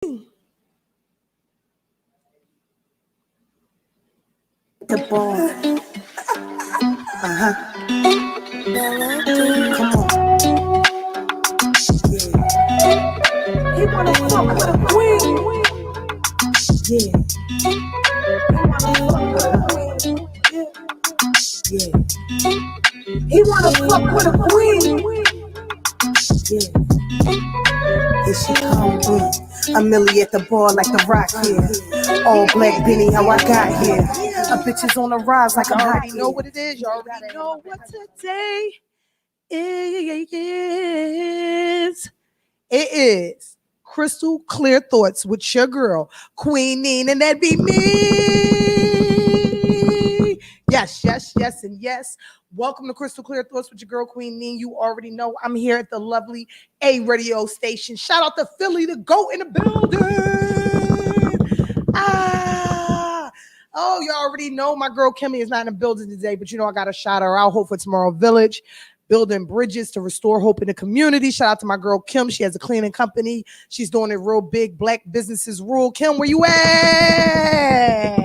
The ball. Come on. Yeah. He wanna fuck with a queen. Yeah. He wanna fuck with a queen. Yeah. He wanna fuck with a queen. Yeah. Here she come with Amelie at the bar like the rock here. All black Benny, how I got here. A bitch is on the rise like I'm hot. You already know what it is. You already know what today is. It is Crystal Clear Thoughts with your girl, Queen NEEN, and that be me. Yes, yes, yes, and yes. Welcome to Crystal Clear Thoughts with your girl, Queen NEEN. You already know I'm here at the lovely A radio station. Shout out to Philly, the GOAT in the building. Oh, you already know my girl Kimmy is not in the building today, but you know I got to shout her out. Hope for Tomorrow Village. Building bridges to restore hope in the community. Shout out to my girl Kim. She has a cleaning company. She's doing it real big. Black businesses rule. Kim, where you at?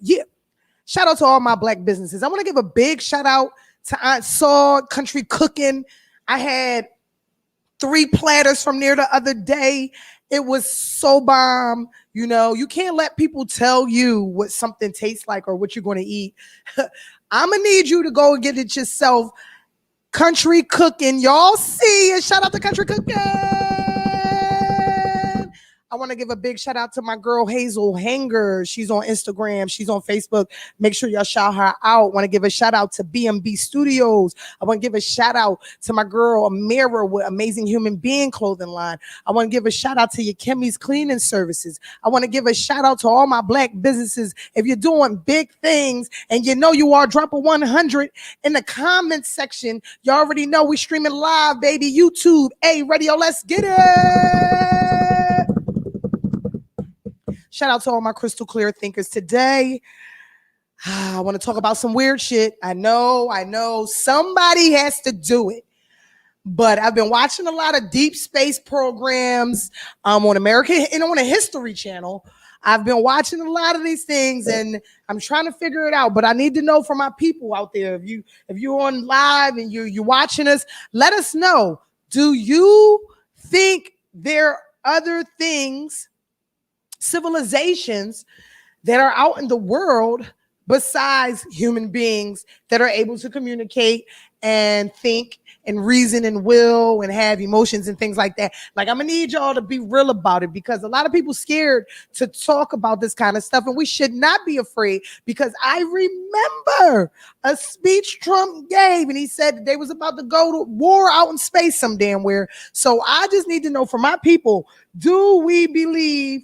Yeah. Shout out to all my black businesses. I want to give a big shout out to Aunt Saw Country Cooking. I had 3 platters from there the other day. It was so bomb. You know, you can't let people tell you what something tastes like or what you're going to eat. I'm going to need you to go and get it yourself. Country Cooking. Y'all see it. Shout out to Country Cooking. I want to give a big shout out to my girl Hazel Hanger. She's on Instagram. She's on Facebook. Make sure y'all shout her out. Want to give a shout out to B&B Studios. I want to give a shout out to my girl Amira with Amazing Human Being clothing line. I want to give a shout out to your Kimmy's Cleaning Services. I want to give a shout out to all my black businesses. If you're doing big things and you know you are, drop a 100 in the comments section. You already know we streaming live, baby. YouTube, A Radio. Let's get it. Shout out to all my crystal clear thinkers today. I want to talk about some weird shit. I know. Somebody has to do it. But I've been watching a lot of deep space programs on American and on a History Channel. I've been watching a lot of these things and I'm trying to figure it out. But I need to know from my people out there. If you're on live and you're watching us, let us know. Do you think there are other things, civilizations that are out in the world besides human beings that are able to communicate and think and reason and will and have emotions and things like that? Like, I'm gonna need y'all to be real about it because a lot of people scared to talk about this kind of stuff, and we should not be afraid because I remember a speech Trump gave and he said that they was about to go to war out in space some damn where. So I just need to know from my people, do we believe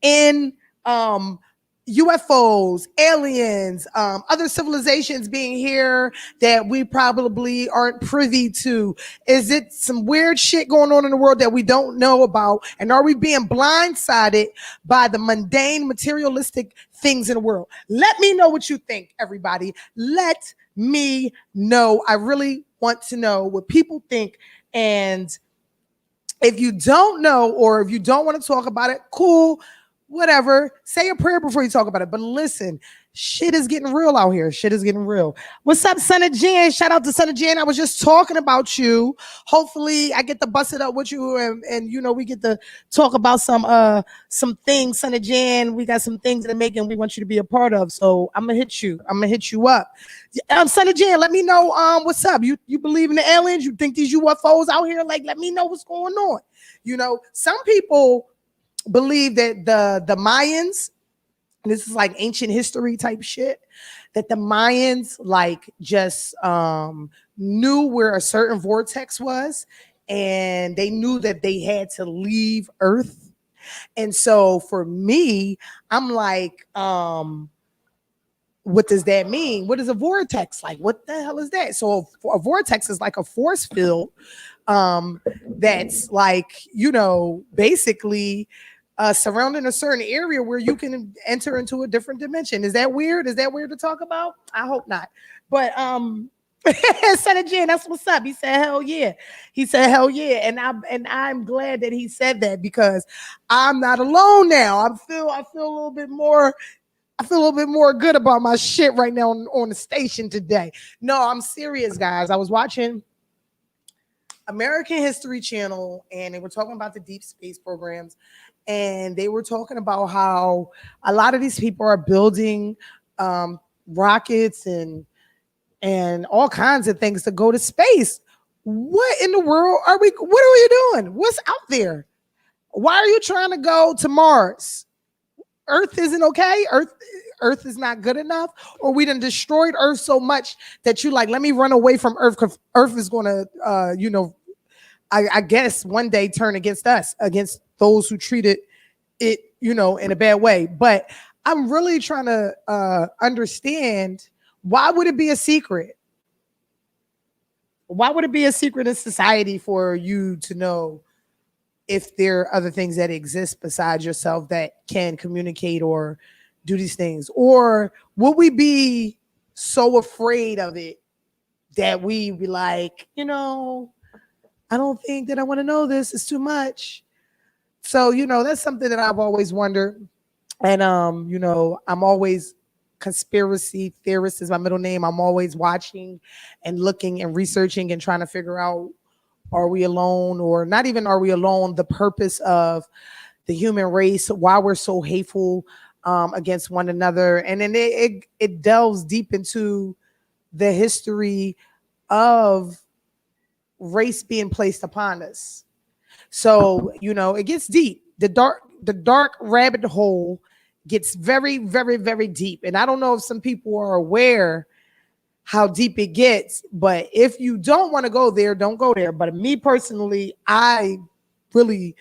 in UFOs, aliens, other civilizations being here that we probably aren't privy to? Is it some weird shit going on in the world that we don't know about? And are we being blindsided by the mundane, materialistic things in the world? Let me know what you think, everybody. Let me know. I really want to know what people think. And if you don't know or if you don't want to talk about it, cool. Whatever, say a prayer before you talk about it. But listen, shit is getting real out here. Shit is getting real. What's up, Son of Jan? Shout out to Son of Jan. I was just talking about you. Hopefully I get to bust it up with you and you know, we get to talk about some things, Son of Jan. We got some things in the making we want you to be a part of. So I'm gonna hit you up. Son of Jan, let me know what's up. You believe in the aliens? You think these UFOs out here? Like, let me know what's going on. You know, some people believe that the Mayans, this is like ancient history type shit, that the Mayans like just knew where a certain vortex was and they knew that they had to leave Earth. And so for me, I'm like, what does that mean? What is a vortex? Like, what the hell is that? So a vortex is like a force field that's like, you know, basically surrounding a certain area where you can enter into a different dimension. Is that weird? Is that weird to talk about? I hope not. But Son of Jen, that's what's up. He said, hell yeah. He said, hell yeah. And I'm glad that he said that because I'm not alone now. I feel a little bit more. I feel a little bit more good about my shit right now on the station today. No, I'm serious, guys. I was watching American History Channel and they were talking about the deep space programs. And they were talking about how a lot of these people are building rockets and all kinds of things to go to space. What in the world are we? What are you doing? What's out there? Why are you trying to go to Mars? Earth isn't okay. Earth is not good enough, or we done destroyed Earth so much that you like, let me run away from Earth because Earth is going to, I guess one day turn against us, against those who treated it, in a bad way. But I'm really trying to understand, why would it be a secret? Why would it be a secret in society for you to know if there are other things that exist besides yourself that can communicate or do these things? Or would we be so afraid of it that we be like, I don't think that I want to know this. It's too much. So, that's something that I've always wondered. And, I'm always, conspiracy theorist is my middle name. I'm always watching and looking and researching and trying to figure out, are we alone, or not even are we alone, the purpose of the human race, why we're so hateful against one another. And then it delves deep into the history of race being placed upon us. So, it gets deep. The dark rabbit hole gets very, very, very deep. And I don't know if some people are aware how deep it gets, but if you don't want to go there, don't go there. But me personally, I really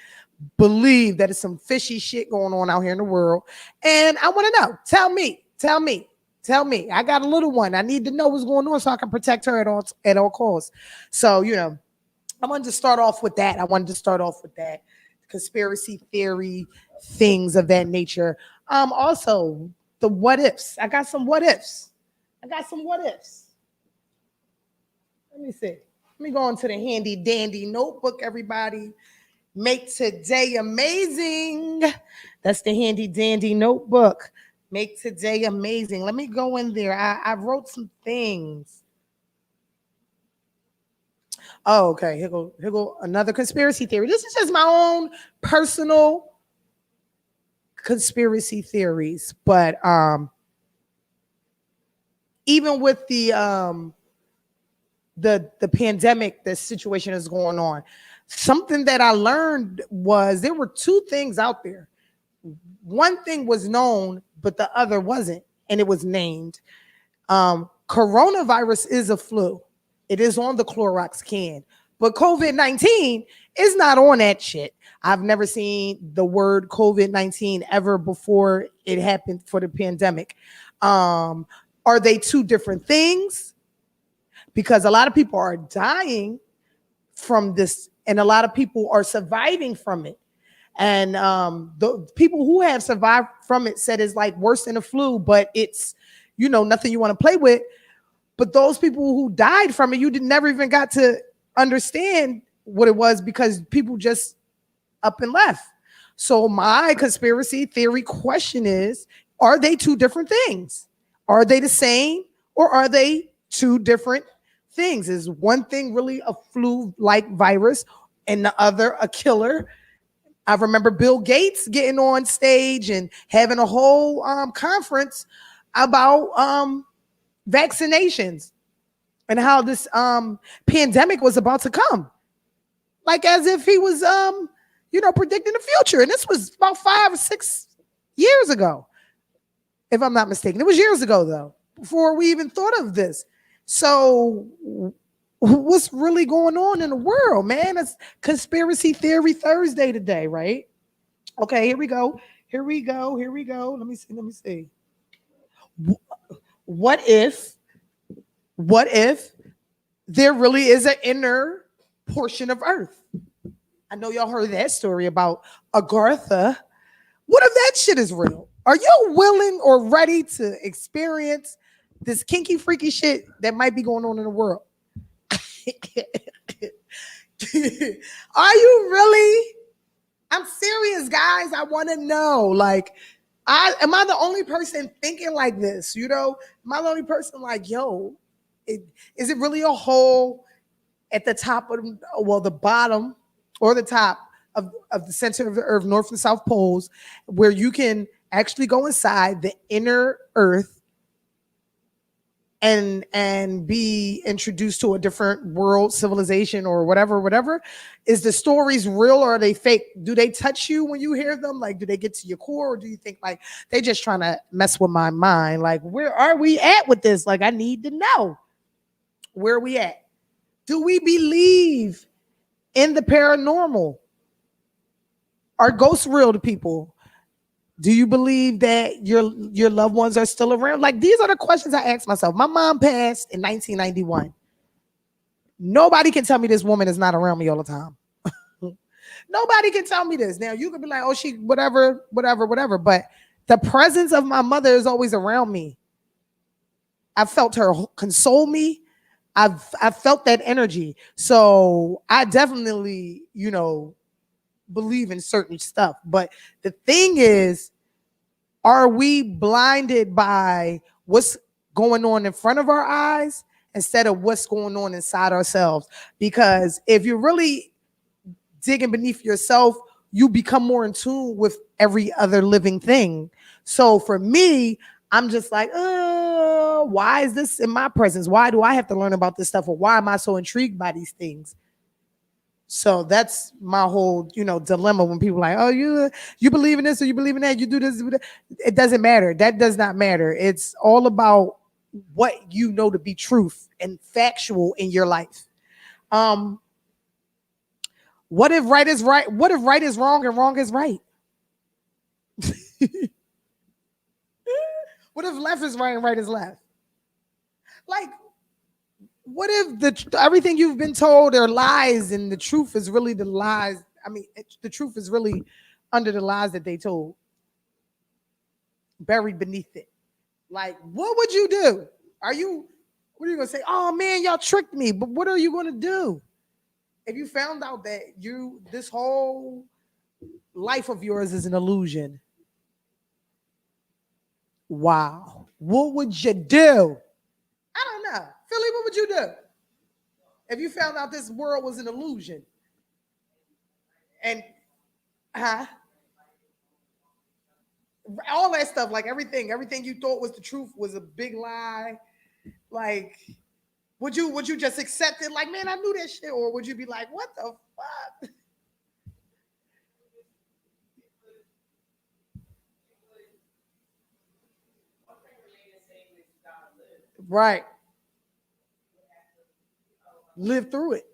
believe that it's some fishy shit going on out here in the world. And I want to know. Tell me. I got a little one. I need to know what's going on so I can protect her at all costs. So, I wanted to start off with that. Conspiracy theory, things of that nature. Also, the what ifs. I got some what ifs. Let me see. Let me go into the handy dandy notebook, everybody. Make today amazing. That's the handy dandy notebook. Make today amazing. Let me go in there. I wrote some things. Oh, okay. Here go another conspiracy theory. This is just my own personal conspiracy theories, but even with the pandemic, the situation is going on. Something that I learned was there were two things out there. One thing was known, but the other wasn't, and it was named. Coronavirus is a flu. It is on the Clorox can, but COVID-19 is not on that shit. I've never seen the word COVID-19 ever before it happened for the pandemic. Are they two different things? Because a lot of people are dying from this, and a lot of people are surviving from it. And the people who have survived from it said it's like worse than a flu, but it's, nothing you want to play with. But those people who died from it, you never even got to understand what it was because people just up and left. So my conspiracy theory question is, are they two different things? Are they the same, or are they two different things? Is one thing really a flu-like virus and the other a killer? I remember Bill Gates getting on stage and having a whole conference about vaccinations and how this pandemic was about to come, like as if he was predicting the future. And this was about 5 or 6 years ago, if I'm not mistaken. It was years ago though, before we even thought of this. So what's really going on in the world, man? It's Conspiracy Theory Thursday today, right? Okay, here we go. Let me see. What if there really is an inner portion of Earth? I know y'all heard that story about Agartha. What if that shit is real? Are you willing or ready to experience this kinky, freaky shit that might be going on in the world. Are you really? I'm serious, guys. I want to know. Like, am I the only person thinking like this? You know, am I the only person like, yo, is it really a hole at the top of well, the bottom or the top of the center of the earth, north and south poles, where you can actually go inside the inner earth and be introduced to a different world, civilization, or whatever? Is the stories real or are they fake? Do they touch you when you hear them? Like, do they get to your core, or do you think like they just trying to mess with my mind? Like, where are we at with this? Like, I need to know where are we at. Do we believe in the paranormal? Are ghosts real to people? Do you believe that your loved ones are still around? Like, these are the questions I ask myself. My mom passed in 1991. Nobody can tell me this woman is not around me all the time. Nobody can tell me this. Now you could be like, oh, she whatever. But the presence of my mother is always around me. I felt her console me. I've felt that energy. So I definitely, believe in certain stuff. But the thing is, are we blinded by what's going on in front of our eyes instead of what's going on inside ourselves? Because if you're really digging beneath yourself, you become more in tune with every other living thing. So for me, I'm just like, why is this in my presence? Why do I have to learn about this stuff? Or why am I so intrigued by these things? So that's my whole, dilemma when people are like, oh, you believe in this or you believe in that, you do this. It doesn't matter. That does not matter. It's all about what you know to be truth and factual in your life. What if right is right? What if right is wrong and wrong is right? What if left is right and right is left? Like, what if everything you've been told are lies and the truth is really the lies? I mean, the truth is really under the lies that they told, buried beneath it. Like, what would you do? What are you going to say? Oh man, y'all tricked me. But what are you going to do if you found out that this whole life of yours is an illusion? Wow. What would you do? I don't know. Philly, what would you do if you found out this world was an illusion? And all that stuff, like everything you thought was the truth was a big lie. Like, would you just accept it? Like, man, I knew that shit, or would you be like, what the fuck? Right. Live through it.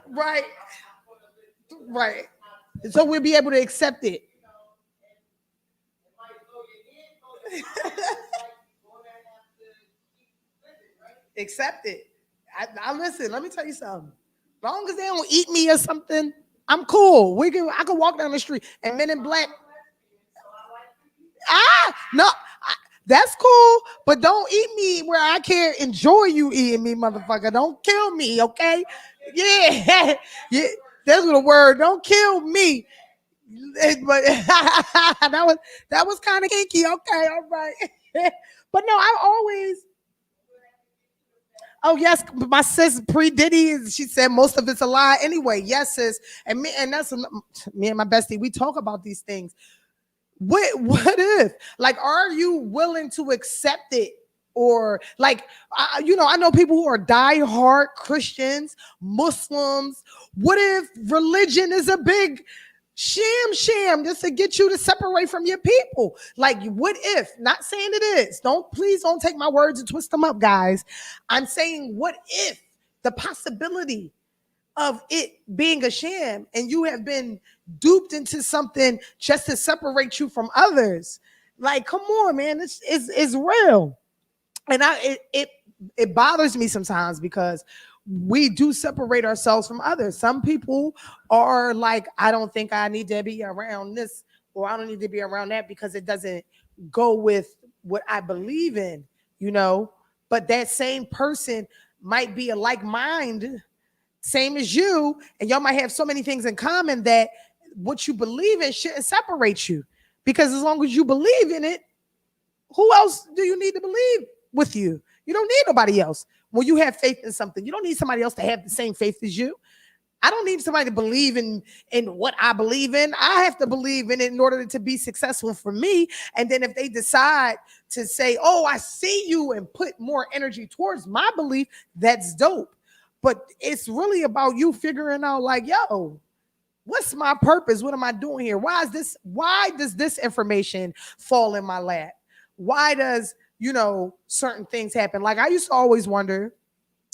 Right. Right. So we'll be able to accept it. Accept it. I listen. Let me tell you something. As long as they don't eat me or something, I'm cool. I can walk down the street and Men in Black. No, that's cool, but don't eat me where I can't enjoy you eating me, motherfucker. Don't kill me, okay? Yeah, yeah. That's what the word. Don't kill me. But that was kind of kinky. Okay, all right. But no, I always. Oh yes, my sis pre Diddy. She said most of it's a lie anyway. Yes, sis, and that's me and my bestie. We talk about these things. What if? Like, are you willing to accept it? Or like, I know people who are diehard Christians, Muslims. What if religion is a big sham just to get you to separate from your people? Like, what if? Not saying it is. Please don't take my words and twist them up, guys. I'm saying, what if the possibility of it being a sham and you have been duped into something just to separate you from others? Like, come on, man, it's real. And it bothers me sometimes because we do separate ourselves from others. Some people are like, I don't think I need to be around this, or I don't need to be around that because it doesn't go with what I believe in, you know, but that same person might be a like mind, same as you, and y'all might have so many things in common that what you believe in shouldn't separate you. Because as long as you believe in it, who else do you need to believe with you? You don't need nobody else. When you have faith in something, you don't need somebody else to have the same faith as you. I don't need somebody to believe in what I believe in. I have to believe in it in order to be successful for me. And then if they decide to say, "Oh, I see you," and put more energy towards my belief, that's dope. But it's really about you figuring out, like, yo, what's my purpose? What am I doing here? Why does this information fall in my lap? Why does, certain things happen? Like, I used to always wonder,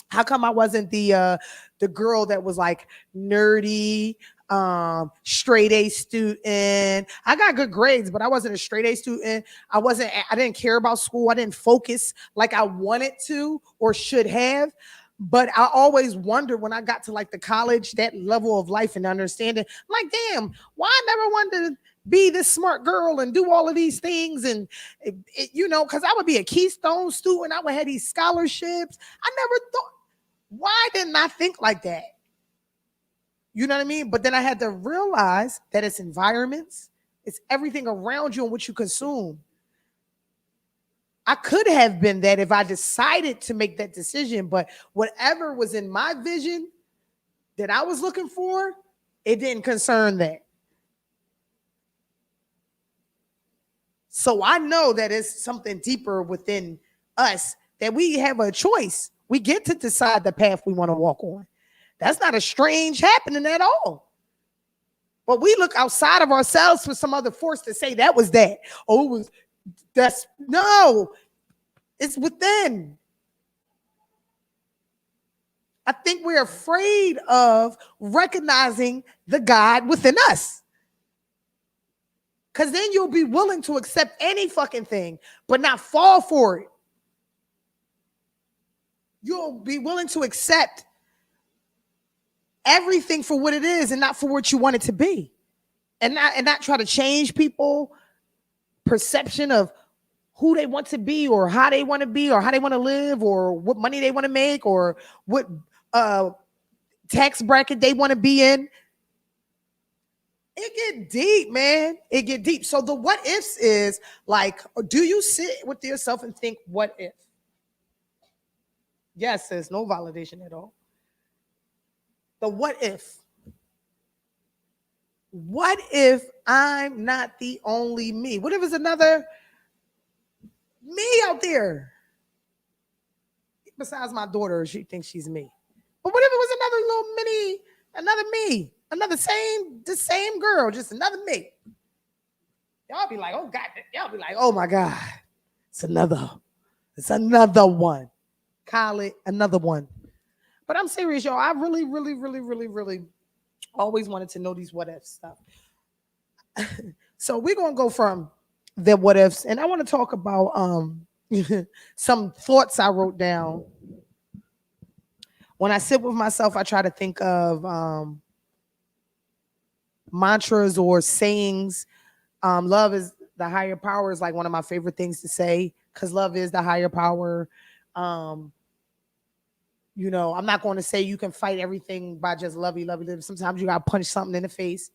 how come I wasn't the girl that was like nerdy, straight A student? I got good grades, but I wasn't a straight A student. I didn't care about school. I didn't focus like I wanted to or should have. But I always wondered when I got to like the college, that level of life and understanding, I'm like, damn, why I never wanted to be this smart girl and do all of these things. And because I would be a Keystone student, I would have these scholarships. I never thought, why didn't I think like that? You know what I mean? But then I had to realize that it's environments, it's everything around you and what you consume. I could have been that if I decided to make that decision, but whatever was in my vision that I was looking for, it didn't concern that. So I know that it's something deeper within us, that we have a choice. We get to decide the path we want to walk on. That's not a strange happening at all. But we look outside of ourselves for some other force to say that was that. Oh, no, it's within. I think we're afraid of recognizing the God within us. Because then you'll be willing to accept any fucking thing, but not fall for it. You'll be willing to accept everything for what it is and not for what you want it to be. And not try to change people perception of who they want to be or how they want to be or how they want to live or what money they want to make or what tax bracket they want to be in. It get deep, man. It get deep. So the what ifs is like, do you sit with yourself and think, what if? Yes, there's no validation at all. The what if? What if I'm not the only me? What if it's another me out there? Besides my daughter, she thinks she's me. But what if it was another little mini, another me, the same girl, just another me? Y'all be like, oh God, y'all be like, oh my God, it's another one. Call it another one. But I'm serious, y'all. I really, really, really, really, really always wanted to know these what if stuff. So we're gonna go from the what ifs, and I want to talk about some thoughts I wrote down. When I sit with myself, I try to think of mantras or sayings. Love is the higher power is like one of my favorite things to say because love is the higher power. I'm not going to say you can fight everything by just lovey. Sometimes you got to punch something in the face,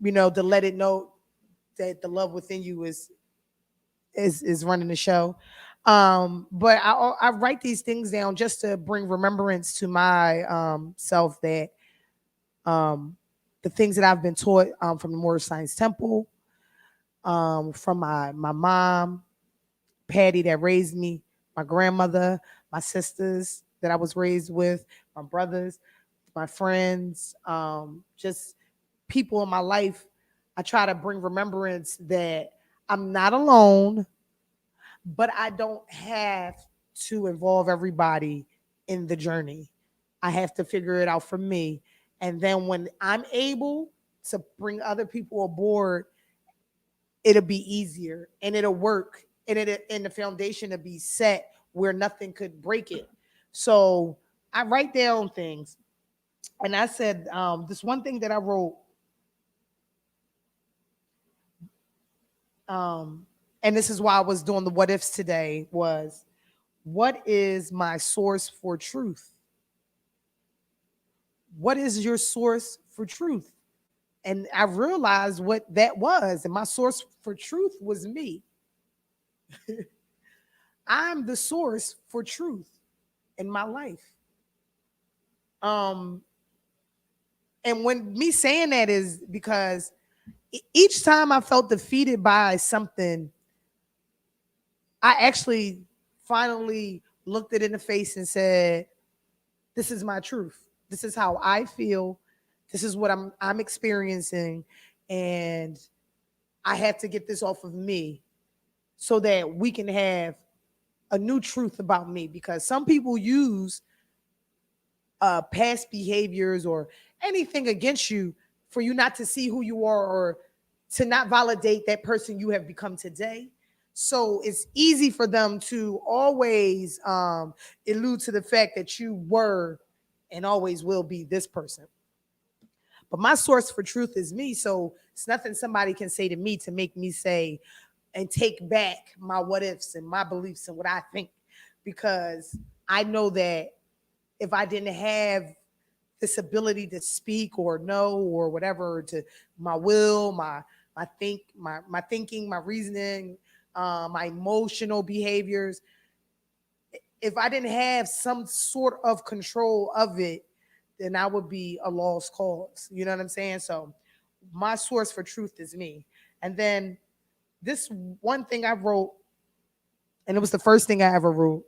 to let it know that the love within you is running the show. But I write these things down just to bring remembrance to my self that the things that I've been taught from the Moore Science Temple, from my mom, Patty, that raised me, my grandmother, my sisters that I was raised with, my brothers, my friends, just people in my life. I try to bring remembrance that I'm not alone, but I don't have to involve everybody in the journey. I have to figure it out for me. And then when I'm able to bring other people aboard, it'll be easier and it'll work and the foundation to be set where nothing could break it. So I write down things. And I said, this one thing that I wrote, and this is why I was doing the what ifs today, was what is my source for truth? What is your source for truth? And I realized what that was. And my source for truth was me. I'm the source for truth in my life. Um, and when me saying that is because each time I felt defeated by something, I actually finally looked it in the face and said, this is my truth. This is how I feel. This is what I'm experiencing. And I have to get this off of me so that we can have a new truth about me. Because some people use past behaviors or anything against you for you not to see who you are or to not validate that person you have become today. So it's easy for them to always allude to the fact that you were and always will be this person. But my source for truth is me. So it's nothing somebody can say to me to make me say and take back my what ifs and my beliefs and what I think. Because I know that if I didn't have this ability to speak or know or whatever, to my will, my thinking, my reasoning, my emotional behaviors, if I didn't have some sort of control of it, then I would be a lost cause. You know what I'm saying? So my source for truth is me. And then this one thing I wrote, and it was the first thing I ever wrote.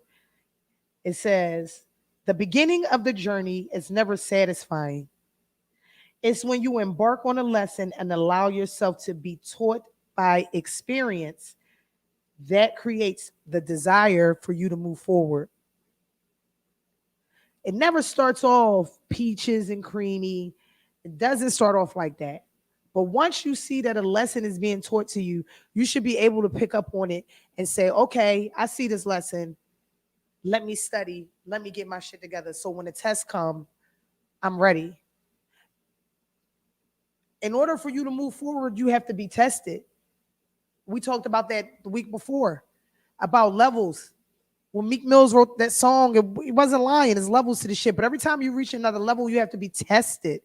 It says, the beginning of the journey is never satisfying. It's when you embark on a lesson and allow yourself to be taught by experience that creates the desire for you to move forward. It never starts off peaches and creamy. It doesn't start off like that. But once you see that a lesson is being taught to you, you should be able to pick up on it and say, okay, I see this lesson. Let me study. Let me get my shit together. So when the tests come, I'm ready. In order for you to move forward, you have to be tested. We talked about that the week before about levels. When Meek Mills wrote that song, it wasn't lying. There's levels to the shit. But every time you reach another level, you have to be tested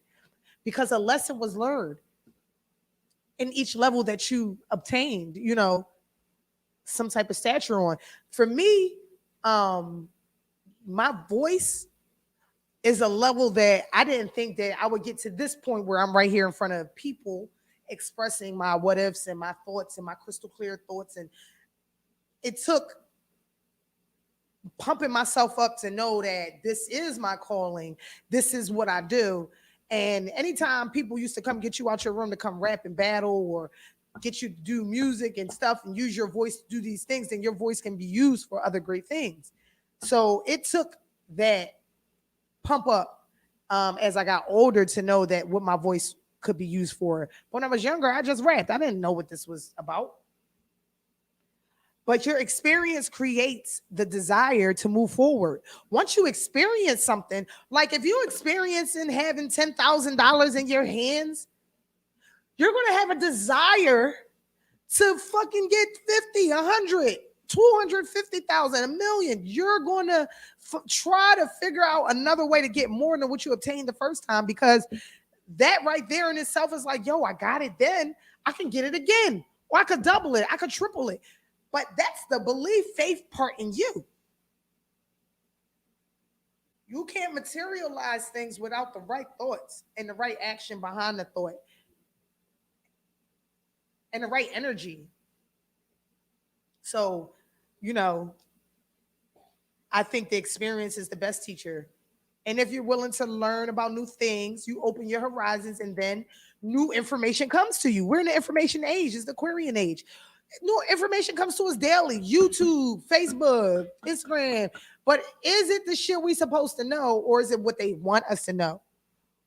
because a lesson was learned in each level that you obtained, some type of stature on. For me, my voice is a level that I didn't think that I would get to this point where I'm right here in front of people expressing my what ifs and my thoughts and my crystal clear thoughts. And it took pumping myself up to know that this is my calling. This is what I do. And anytime people used to come get you out your room to come rap and battle or get you to do music and stuff and use your voice to do these things, then your voice can be used for other great things. So it took that pump up as I got older to know that what my voice could be used for. When I was younger, I just rapped. I didn't know what this was about. But your experience creates the desire to move forward. Once you experience something, like if you're experiencing having $10,000 in your hands, you're going to have a desire to fucking get 50, 100, 250,000, a million. You're going to try to figure out another way to get more than what you obtained the first time, because that right there in itself is like, yo, I got it then. I can get it again. Or I could double it. I could triple it. But that's the belief, faith part in you. You can't materialize things without the right thoughts and the right action behind the thought and the right energy. So, you know, I think the experience is the best teacher. And if you're willing to learn about new things, you open your horizons and then new information comes to you. We're in the information age, it's the Aquarian age. New information comes to us daily. YouTube, Facebook, Instagram. But is it the shit we supposed to know, or is it what they want us to know?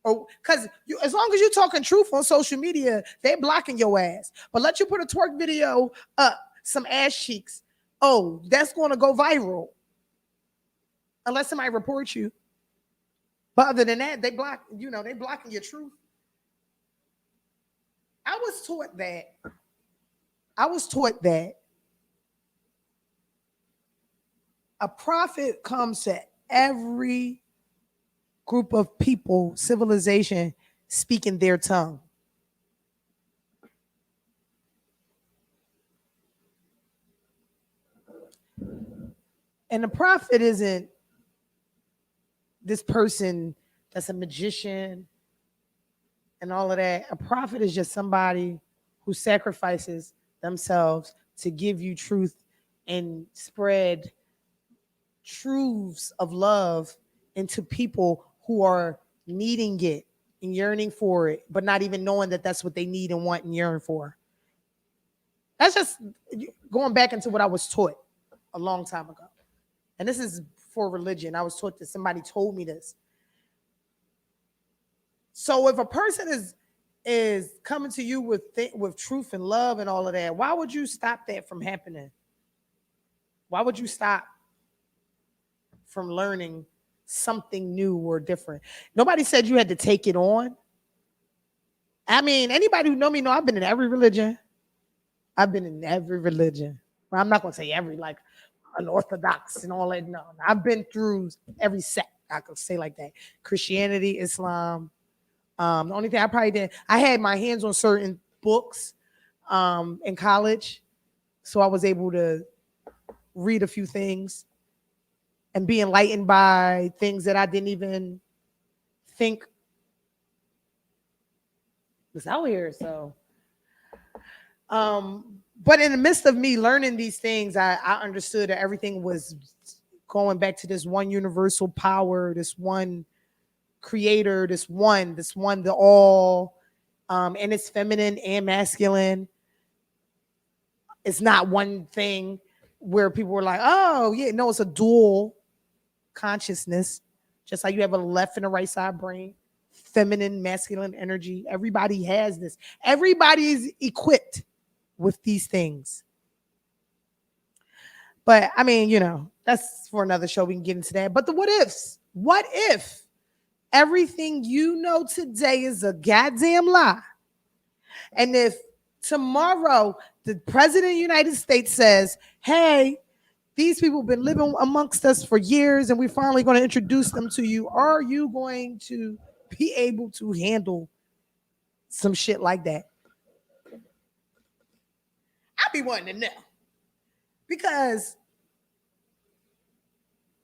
Or because as long as you're talking truth on social media, they're blocking your ass. But let you put a twerk video up, some ass cheeks. Oh, that's going to go viral. Unless somebody reports you. But other than that, they blocking your truth. I was taught that A prophet comes to every group of people, civilization, speaking their tongue. And the prophet isn't this person that's a magician and all of that. A prophet is just somebody who sacrifices themselves to give you truth and spread truths of love into people who are needing it and yearning for it, but not even knowing that that's what they need and want and yearn for. That's just going back into what I was taught a long time ago. And this is for religion. I was taught this. Somebody told me this. So if a person is coming to you with truth and love and all of that, why would you stop that from happening? Why would you stop from learning something new or different? Nobody said you had to take it on. I mean, anybody who know me know I've been in every religion. I've been in every religion. Well, I'm not going to say every, like unorthodox and all that. No, I've been through every sect. I could say like that. Christianity, Islam. The only thing I probably did, I had my hands on certain books in college. So I was able to read a few things and be enlightened by things that I didn't even think was out here. So, but in the midst of me learning these things, I understood that everything was going back to this one universal power, this one creator, this one, the all, and it's feminine and masculine. It's not one thing where people were like, oh, yeah, no, it's a dual consciousness, just like you have a left and a right side brain, feminine, masculine energy. Everybody has this. Everybody's equipped with these things. But I mean, that's for another show. We can get into that. But the what ifs. What if everything you know today is a goddamn lie? And if tomorrow the president of the United States says, hey, these people have been living amongst us for years and we're finally going to introduce them to you, are you going to be able to handle some shit like that? I be wanting to know. Because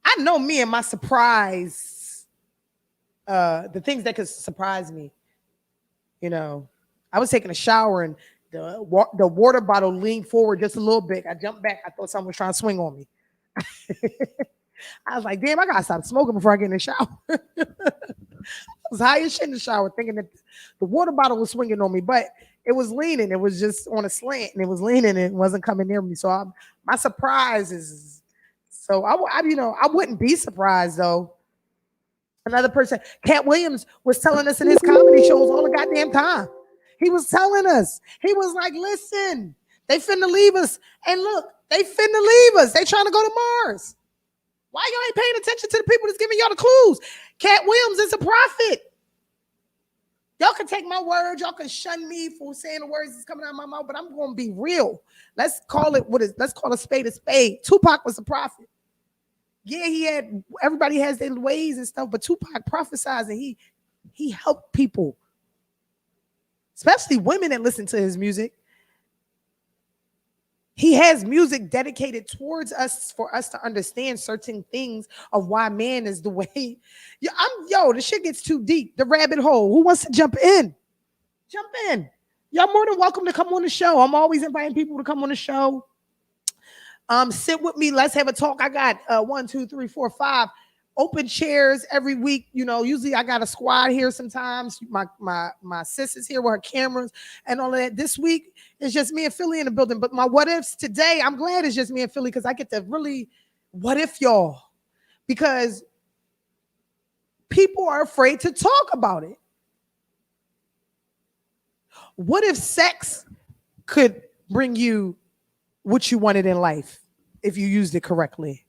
I know me and my surprise, the things that could surprise me. I was taking a shower and the water bottle leaned forward just a little bit. I jumped back. I thought someone was trying to swing on me. I was like, damn, I got to stop smoking before I get in the shower. I was high as shit in the shower thinking that the water bottle was swinging on me, but it was leaning. It was just on a slant and it was leaning and it wasn't coming near me. So my surprise is, so I wouldn't be surprised though. Another person, Cat Williams, was telling us in his comedy shows all the goddamn time. He was telling us, he was like, listen, they finna leave us. And look, they finna leave us. They trying to go to Mars. Why y'all ain't paying attention to the people that's giving y'all the clues? Cat Williams is a prophet. Y'all can take my words. Y'all can shun me for saying the words that's coming out of my mouth, but I'm going to be real. Let's call a spade a spade. Tupac was a prophet. Yeah, everybody has their ways and stuff, but Tupac prophesied and he helped people, especially women that listen to his music. He has music dedicated towards us for us to understand certain things of why man is the way. The shit gets too deep. The rabbit hole. Who wants to jump in? Jump in. Y'all more than welcome to come on the show. I'm always inviting people to come on the show. Sit with me. Let's have a talk. I got 1, 2, 3, 4, 5 open chairs every week. Usually I got a squad here sometimes. My sis is here with her cameras and all of that. This week it's just me and Philly in the building. But my what ifs today, I'm glad it's just me and Philly because I get to really what if y'all. Because people are afraid to talk about it. What if sex could bring you what you wanted in life if you used it correctly?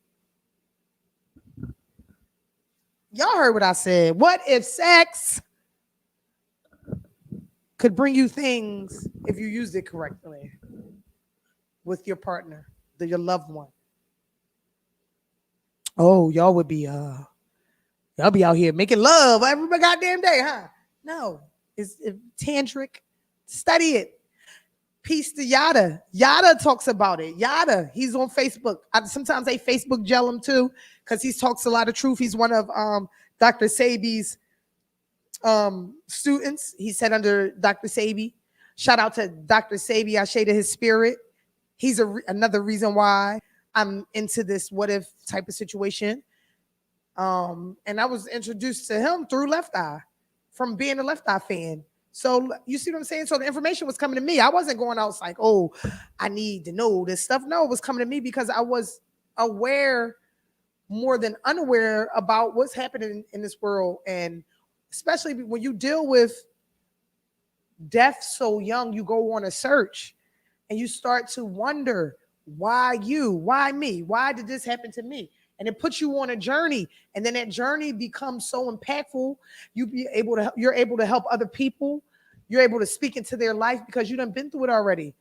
Y'all heard what I said. What if sex could bring you things if you used it correctly with your partner, your loved one? Oh, y'all be out here making love every goddamn day, huh? No, it's tantric. Study it. Peace to Yada. Yada talks about it. Yada, he's on Facebook. Sometimes they Facebook gel him too, because he talks a lot of truth. He's one of Dr. Sabi's students. He said under Dr. Sabi. Shout out to Dr. Sabi. I shaded his spirit. He's another reason why I'm into this what if type of situation. And I was introduced to him through Left Eye, from being a Left Eye fan. So you see what I'm saying? So the information was coming to me. I wasn't going out like, oh, I need to know this stuff. No, it was coming to me because I was aware more than unaware about what's happening in this world. And especially when you deal with death so young, you go on a search and you start to wonder, why you? Why me? Why did this happen to me? And it puts you on a journey, and then that journey becomes so impactful. You're able to help other people. You're able to speak into their life because you done been through it already.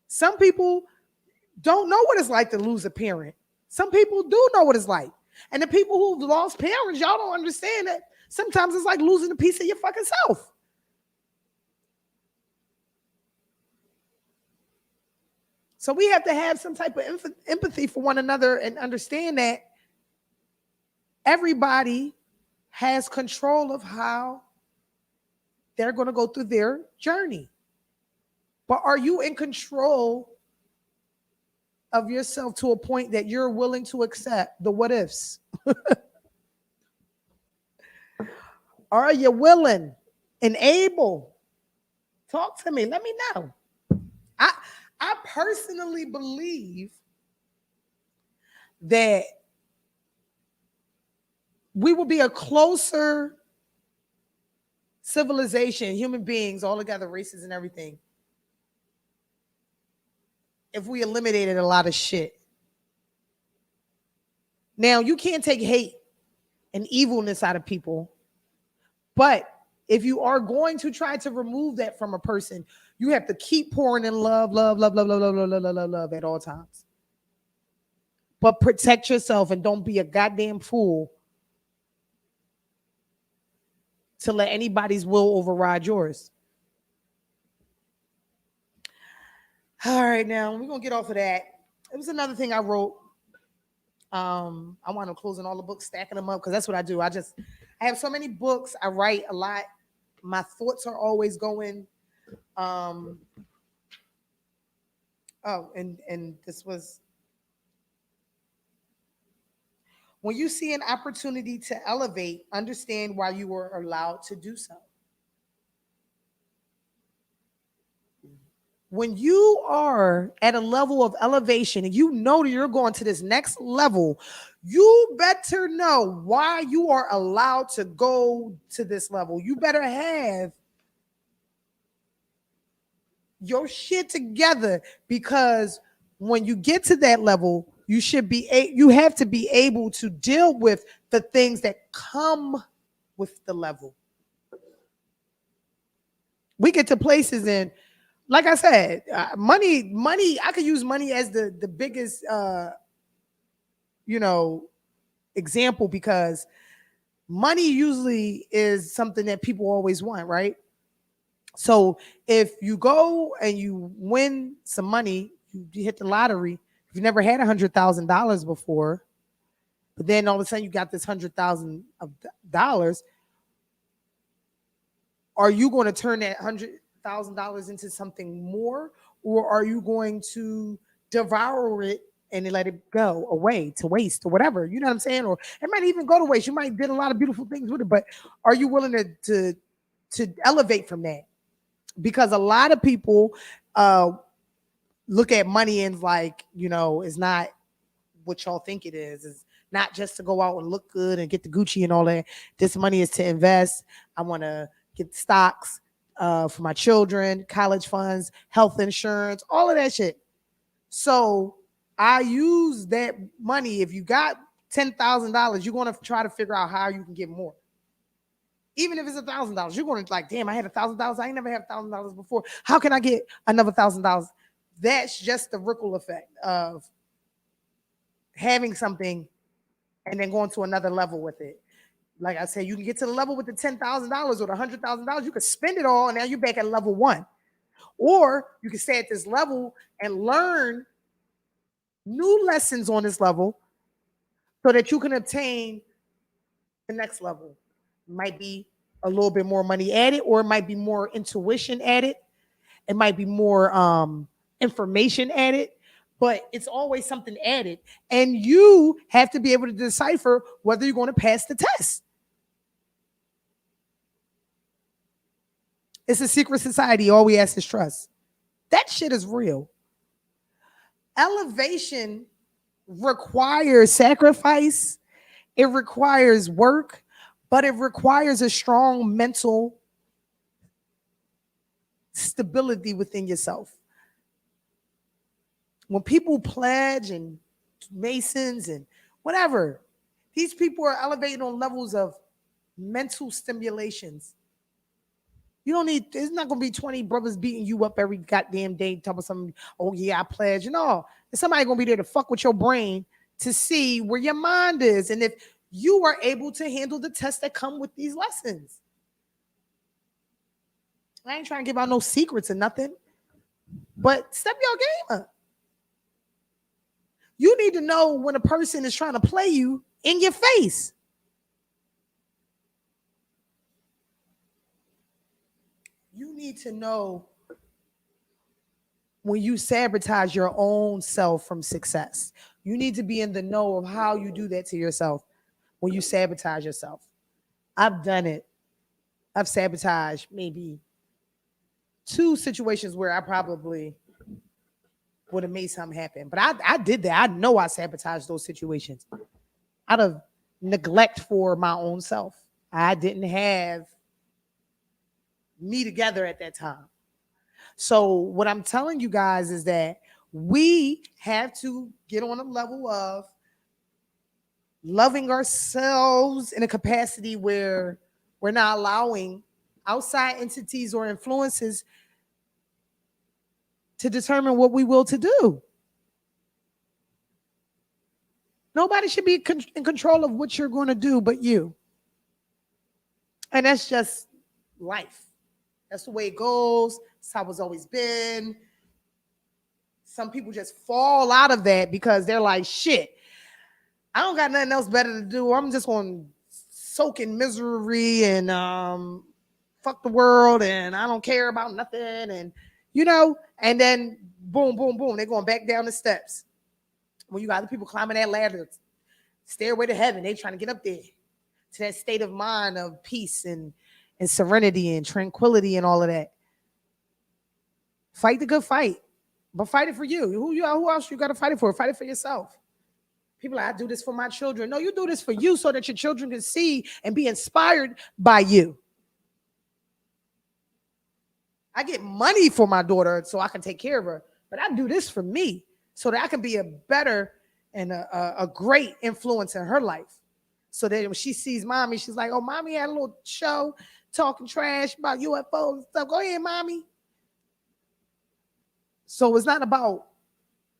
Some people don't know what it's like to lose a parent. Some people do know what it's like. And the people who've lost parents, y'all don't understand that sometimes it's like losing a piece of your fucking self. So we have to have some type of empathy for one another and understand that everybody has control of how they're going to go through their journey. But are you in control of yourself to a point that you're willing to accept the what ifs? Are you willing and able? Talk to me. Let me know. I personally believe that we will be a closer civilization, human beings, all together, races and everything, if we eliminated a lot of shit. Now, you can't take hate and evilness out of people, but if you are going to try to remove that from a person, you have to keep pouring in love, love, love, love, love, love, love, love, love, love at all times. But protect yourself and don't be a goddamn fool to let anybody's will override yours. All right, now we're gonna get off of that. It was another thing I wrote. I want to closing all the books, stacking them up, because that's what I do. I have so many books. I write a lot. My thoughts are always going. Oh, and this was when you see an opportunity to elevate, understand why you were allowed to do so. When you are at a level of elevation and you know that you're going to this next level, you better know why you are allowed to go to this level. You better have your shit together, because when you get to that level, you have to be able to deal with the things that come with the level. We get to places, and like I said, money. I could use money as the biggest, example, because money usually is something that people always want, right? So if you go and you win some money, you hit the lottery. If you never had $100,000 before, but then all of a sudden you got this $100,000, are you going to turn that $100,000 into something more, or are you going to devour it and let it go away to waste or whatever? You know what I'm saying? Or it might even go to waste. You might did a lot of beautiful things with it, but are you willing to elevate from that? Because a lot of people look at money and like, it's not what y'all think it is. It's not just to go out and look good and get the Gucci and all that. This money is to invest. I want to get stocks for my children, college funds, health insurance, all of that shit. So I use that money. If you got $10,000, you're going to try to figure out how you can get more. Even if it's $1,000, you're going to like, damn, I had $1,000. I ain't never had $1,000 before. How can I get another $1,000? That's just the ripple effect of having something and then going to another level with it. Like I said, you can get to the level with the $10,000 or the $100,000. You can spend it all, and now you're back at level one. Or you can stay at this level and learn new lessons on this level so that you can obtain the next level. It might be a little bit more money added, or it might be more intuition added. It might be more information added, but it's always something added. And you have to be able to decipher whether you're going to pass the test. It's a secret society. All we ask is trust. That shit is real. Elevation requires sacrifice, it requires work, but it requires a strong mental stability within yourself. When people pledge and Masons and whatever, these people are elevated on levels of mental stimulations. You don't need, it's not going to be 20 brothers beating you up every goddamn day, talking about something, oh yeah, I pledge. No, there's somebody going to be there to fuck with your brain to see where your mind is. And if you are able to handle the tests that come with these lessons. I ain't trying to give out no secrets or nothing, but step your game up. You need to know when a person is trying to play you in your face. You need to know when you sabotage your own self from success. You need to be in the know of how you do that to yourself when you sabotage yourself. I've done it. I've sabotaged maybe 2 situations where I probably would have made something happen. But I did that. I know I sabotaged those situations out of neglect for my own self. I didn't have me together at that time. So what I'm telling you guys is that we have to get on a level of loving ourselves in a capacity where we're not allowing outside entities or influences to determine what we will to do. Nobody should be in control of what you're going to do but you. And that's just life. That's the way it goes. That's how it's always been. Some people just fall out of that because they're like, shit, I don't got nothing else better to do. I'm just going to soak in misery and fuck the world, and I don't care about nothing. And, you know, and then boom, boom, boom, they're going back down the steps. When you got other people climbing that ladder, stairway to heaven, they trying to get up there to that state of mind of peace and serenity and tranquility and all of that. Fight the good fight, but fight it for you. Who else you got to fight it for? Fight it for yourself. People are like, I do this for my children. No, you do this for you so that your children can see and be inspired by you. I get money for my daughter so I can take care of her, but I do this for me so that I can be a better and a great influence in her life. So that when she sees mommy, she's like, oh, mommy had a little show talking trash about UFOs and stuff. Go ahead, mommy. So it's not about,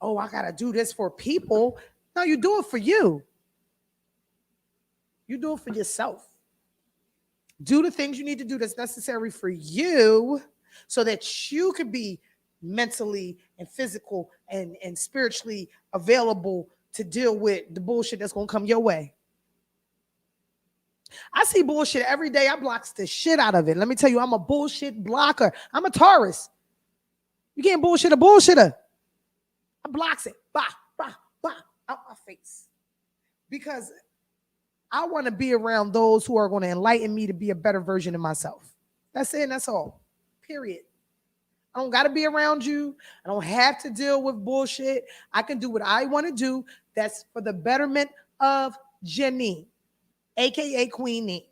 oh, I got to do this for people. No, you do it for you. You do it for yourself. Do the things you need to do that's necessary for you so that you can be mentally and physical and spiritually available to deal with the bullshit that's going to come your way. I see bullshit every day. I blocks the shit out of it. Let me tell you, I'm a bullshit blocker. I'm a Taurus. You can't bullshit a bullshitter. I blocks it. Bah, bah, bah, out my face. Because I want to be around those who are going to enlighten me to be a better version of myself. That's it and that's all. Period. I don't got to be around you. I don't have to deal with bullshit. I can do what I want to do. That's for the betterment of Janine, a.k.a. Queen Nee.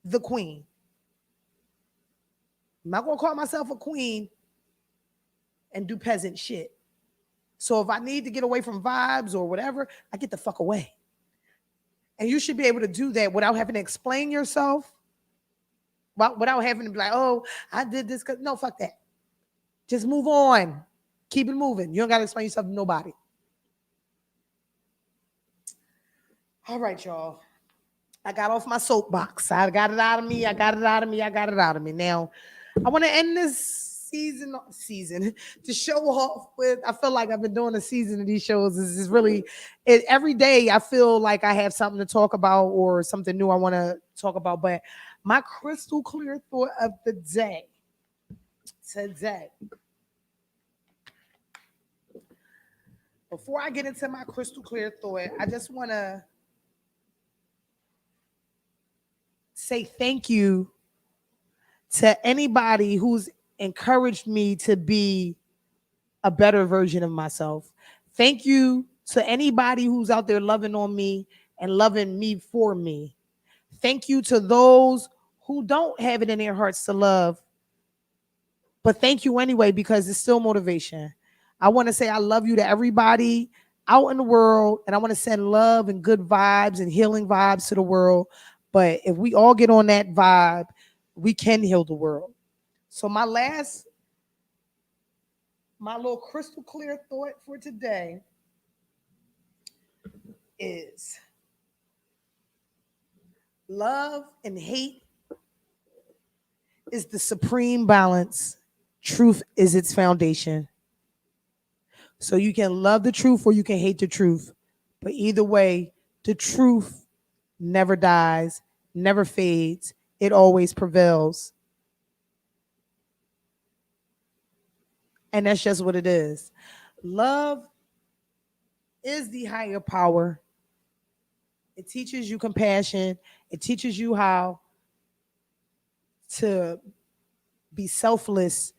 The queen. I'm not going to call myself a queen and do peasant shit. So if I need to get away from vibes or whatever, I get the fuck away. And you should be able to do that without having to explain yourself, without having to be like, oh, I did this. No, fuck that. Just move on. Keep it moving. You don't got to explain yourself to nobody. All right, y'all. I got off my soapbox. I got it out of me. I got it out of me. I got it out of me. Now, I want to end this season to show off with. I feel like I've been doing a season of these shows. This is really every day. I feel like I have something to talk about or something new I want to talk about. But my crystal clear thought of the day today. Before I get into my crystal clear thought, I just want to say thank you to anybody who's encouraged me to be a better version of myself. Thank you to anybody who's out there loving on me and loving me for me. Thank you to those who don't have it in their hearts to love, but thank you anyway because it's still motivation. I want to say I love you to everybody out in the world, and I want to send love and good vibes and healing vibes to the world. But if we all get on that vibe, we can heal the world. So my little crystal clear thought for today is love and hate is the supreme balance. Truth is its foundation. So you can love the truth or you can hate the truth. But either way, the truth never dies, never fades. It always prevails. And that's just what it is. Love is the higher power. It teaches you compassion. It teaches you how to be selfless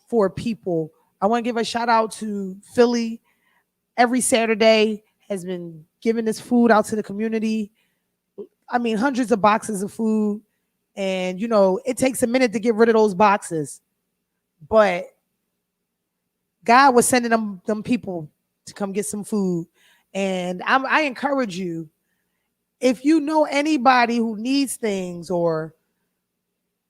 for people. I want to give a shout out to Philly. Every Saturday has been giving this food out to the community. I mean, hundreds of boxes of food. And, you know, it takes a minute to get rid of those boxes. But God was sending them people to come get some food. And I encourage you, if you know anybody who needs things or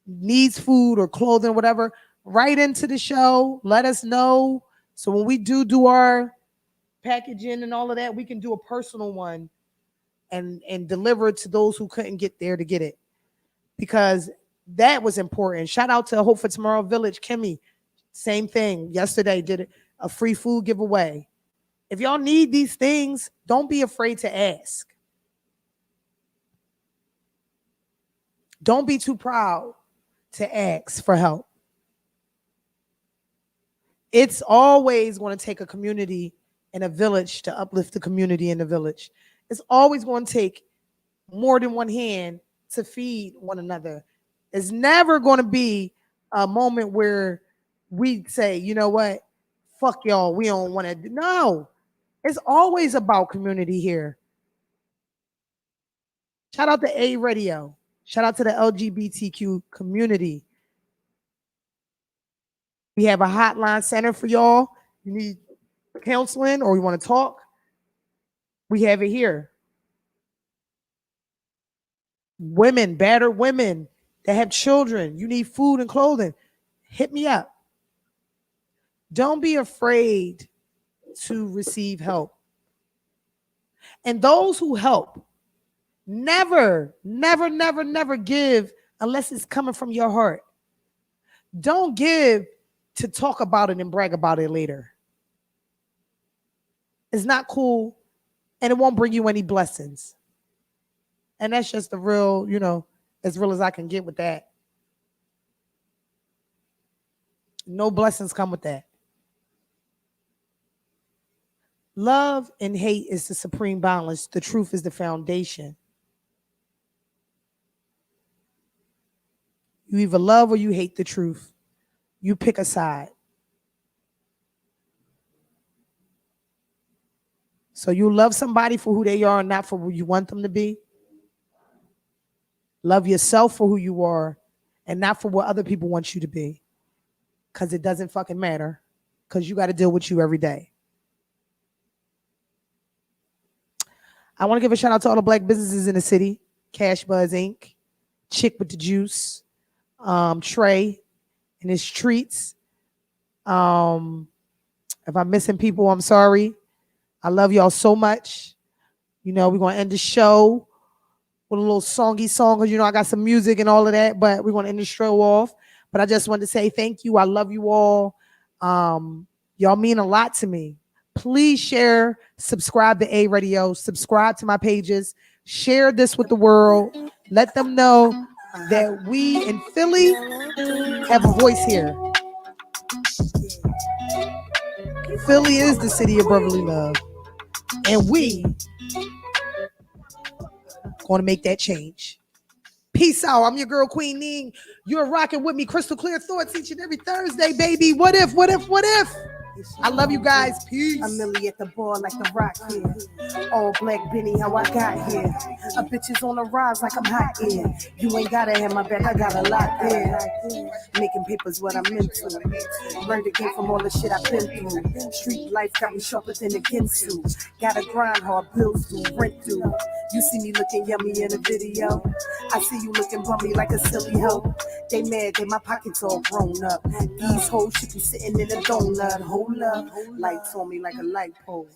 needs food or clothing or whatever, write into the show. Let us know. So when we do our packaging and all of that, we can do a personal one and deliver it to those who couldn't get there to get it. Because that was important. Shout out to Hope for Tomorrow Village, Kimmy. Same thing. Yesterday did a free food giveaway. If y'all need these things, don't be afraid to ask. Don't be too proud to ask for help. It's always going to take a community and a village to uplift the community in the village. It's always going to take more than one hand to feed one another. It's never going to be a moment where we say, you know what, fuck y'all, we don't want to. No, it's always about community here. Shout out to AYEE Radio. Shout out to the LGBTQ community. We have a hotline center for y'all. You need counseling or you want to talk? We have it here. Women, battered women that have children, you need food and clothing, hit me up. Don't be afraid to receive help. And those who help, never, never, never, never give unless it's coming from your heart. Don't give to talk about it and brag about it later. It's not cool and it won't bring you any blessings. And that's just the real, you know, as real as I can get with that. No blessings come with that. Love and hate is the supreme balance. The truth is the foundation. You either love or you hate the truth. You pick a side. So you love somebody for who they are and not for who you want them to be. Love yourself for who you are and not for what other people want you to be. Because it doesn't fucking matter. Because you got to deal with you every day. I want to give a shout out to all the black businesses in the city. Cash Buzz Inc., Chick with the Juice, Trey and his treats. If I'm missing people, I'm sorry. I love y'all so much. We're going to end the show with a little songy song because, I got some music and all of that, but we're going to end the show off. But I just wanted to say thank you. I love you all. Y'all mean a lot to me. Please share, subscribe to A Radio, subscribe to my pages, share this with the world. Let them know that we in Philly have a voice here. Philly is the city of brotherly love. And we going to make that change. Peace out. I'm your girl, Queen NEEN. You're rocking with me. Crystal clear thoughts each and every Thursday, baby. What if? I love you guys. Peace. I'm Millie at the bar like the rock here. All black Benny, how I got here. A bitch is on the rise like I'm hot here. You ain't gotta have my back, I got a lot there. Making papers what I'm into. Learned the game from all the shit I've been through. Street life got me sharper than a Ginsu. Gotta grind hard, bills due, rent due. You see me looking yummy in a video. I see you looking bummy like a silly hoe. They mad that my pockets all grown up. These hoes should be sitting in a donut. Hold up, lights on me like a light pole.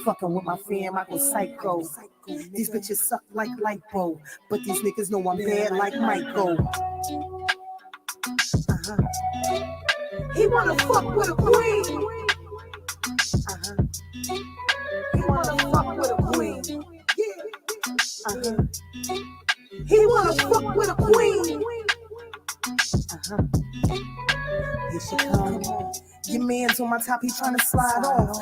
Fucking with my fam, I go psycho. These bitches suck like lipo, but these niggas know I'm bad like Michael. He wanna fuck with a queen. He wanna fuck with a queen. He wanna fuck with a queen. Here she come. Your man's on my top, he trying to slide on.